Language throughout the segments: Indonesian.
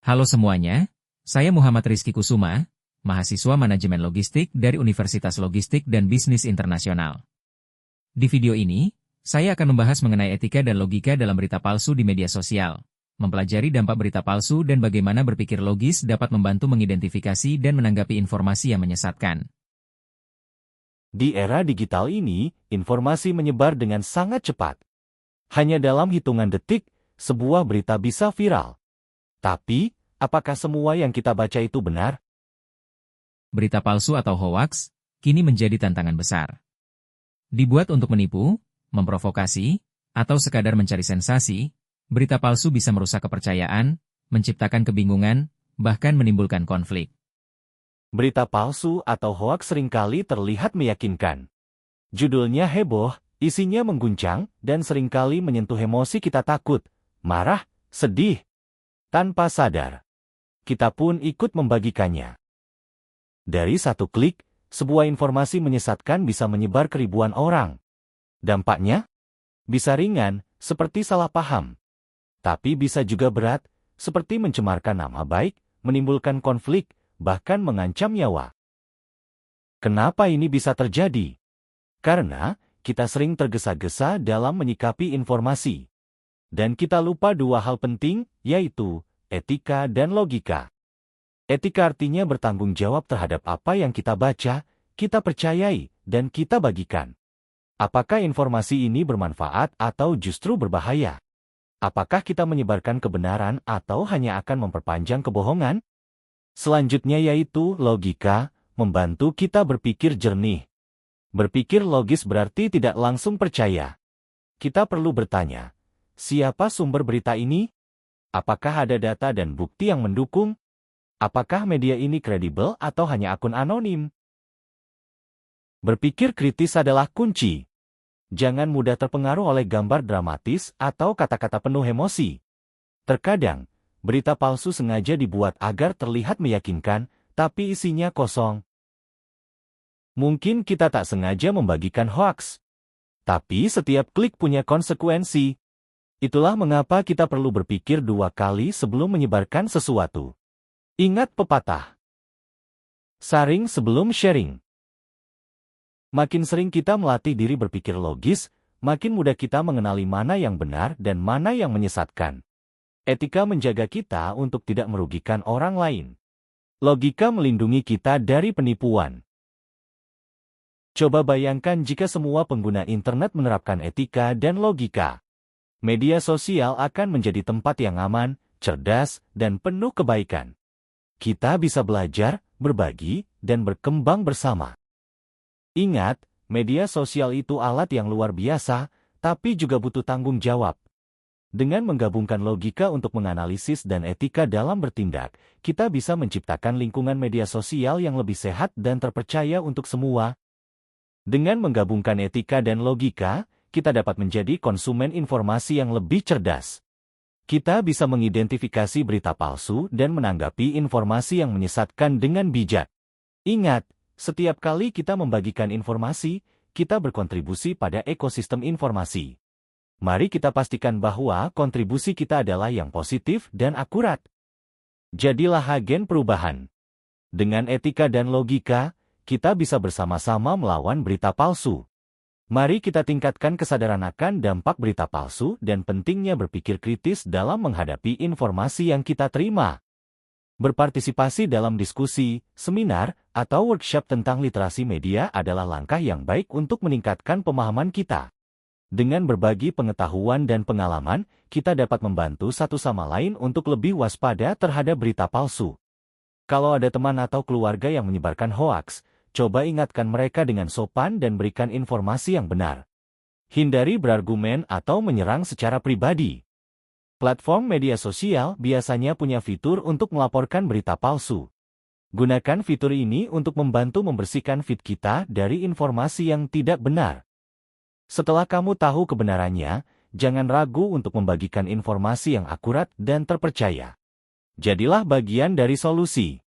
Halo semuanya, saya Muhammad Rizky Kusuma, mahasiswa manajemen logistik dari Universitas Logistik dan Bisnis Internasional. Di video ini, saya akan membahas mengenai etika dan logika dalam berita palsu di media sosial, mempelajari dampak berita palsu dan bagaimana berpikir logis dapat membantu mengidentifikasi dan menanggapi informasi yang menyesatkan. Di era digital ini, informasi menyebar dengan sangat cepat. Hanya dalam hitungan detik, sebuah berita bisa viral. Tapi, apakah semua yang kita baca itu benar? Berita palsu atau hoaks kini menjadi tantangan besar. Dibuat untuk menipu, memprovokasi, atau sekadar mencari sensasi, berita palsu bisa merusak kepercayaan, menciptakan kebingungan, bahkan menimbulkan konflik. Berita palsu atau hoaks seringkali terlihat meyakinkan. Judulnya heboh, isinya mengguncang, dan seringkali menyentuh emosi kita takut, marah, sedih. Tanpa sadar, kita pun ikut membagikannya. Dari satu klik, sebuah informasi menyesatkan bisa menyebar ke ribuan orang. Dampaknya bisa ringan, seperti salah paham. Tapi bisa juga berat, seperti mencemarkan nama baik, menimbulkan konflik, bahkan mengancam nyawa. Kenapa ini bisa terjadi? Karena kita sering tergesa-gesa dalam menyikapi informasi. Dan kita lupa dua hal penting, yaitu etika dan logika. Etika artinya bertanggung jawab terhadap apa yang kita baca, kita percayai, dan kita bagikan. Apakah informasi ini bermanfaat atau justru berbahaya? Apakah kita menyebarkan kebenaran atau hanya akan memperpanjang kebohongan? Selanjutnya yaitu logika, membantu kita berpikir jernih. Berpikir logis berarti tidak langsung percaya. Kita perlu bertanya, siapa sumber berita ini? Apakah ada data dan bukti yang mendukung? Apakah media ini kredibel atau hanya akun anonim? Berpikir kritis adalah kunci. Jangan mudah terpengaruh oleh gambar dramatis atau kata-kata penuh emosi. Terkadang, berita palsu sengaja dibuat agar terlihat meyakinkan, tapi isinya kosong. Mungkin kita tak sengaja membagikan hoaks. Tapi setiap klik punya konsekuensi. Itulah mengapa kita perlu berpikir dua kali sebelum menyebarkan sesuatu. Ingat pepatah. Saring sebelum sharing. Makin sering kita melatih diri berpikir logis, makin mudah kita mengenali mana yang benar dan mana yang menyesatkan. Etika menjaga kita untuk tidak merugikan orang lain. Logika melindungi kita dari penipuan. Coba bayangkan jika semua pengguna internet menerapkan etika dan logika. Media sosial akan menjadi tempat yang aman, cerdas, dan penuh kebaikan. Kita bisa belajar, berbagi, dan berkembang bersama. Ingat, media sosial itu alat yang luar biasa, tapi juga butuh tanggung jawab. Dengan menggabungkan logika untuk menganalisis dan etika dalam bertindak, kita bisa menciptakan lingkungan media sosial yang lebih sehat dan terpercaya untuk semua. Dengan menggabungkan etika dan logika, kita dapat menjadi konsumen informasi yang lebih cerdas. Kita bisa mengidentifikasi berita palsu dan menanggapi informasi yang menyesatkan dengan bijak. Ingat, setiap kali kita membagikan informasi, kita berkontribusi pada ekosistem informasi. Mari kita pastikan bahwa kontribusi kita adalah yang positif dan akurat. Jadilah agen perubahan. Dengan etika dan logika, kita bisa bersama-sama melawan berita palsu. Mari kita tingkatkan kesadaran akan dampak berita palsu dan pentingnya berpikir kritis dalam menghadapi informasi yang kita terima. Berpartisipasi dalam diskusi, seminar, atau workshop tentang literasi media adalah langkah yang baik untuk meningkatkan pemahaman kita. Dengan berbagi pengetahuan dan pengalaman, kita dapat membantu satu sama lain untuk lebih waspada terhadap berita palsu. Kalau ada teman atau keluarga yang menyebarkan hoaks, coba ingatkan mereka dengan sopan dan berikan informasi yang benar. Hindari berargumen atau menyerang secara pribadi. Platform media sosial biasanya punya fitur untuk melaporkan berita palsu. Gunakan fitur ini untuk membantu membersihkan feed kita dari informasi yang tidak benar. Setelah kamu tahu kebenarannya, jangan ragu untuk membagikan informasi yang akurat dan terpercaya. Jadilah bagian dari solusi.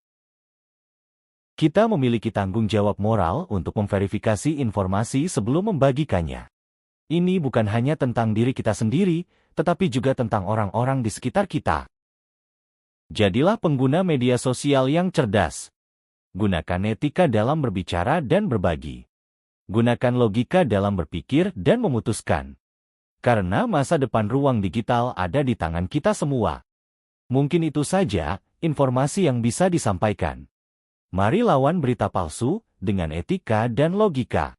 Kita memiliki tanggung jawab moral untuk memverifikasi informasi sebelum membagikannya. Ini bukan hanya tentang diri kita sendiri, tetapi juga tentang orang-orang di sekitar kita. Jadilah pengguna media sosial yang cerdas. Gunakan etika dalam berbicara dan berbagi. Gunakan logika dalam berpikir dan memutuskan. Karena masa depan ruang digital ada di tangan kita semua. Mungkin itu saja informasi yang bisa disampaikan. Mari lawan berita palsu dengan etika dan logika.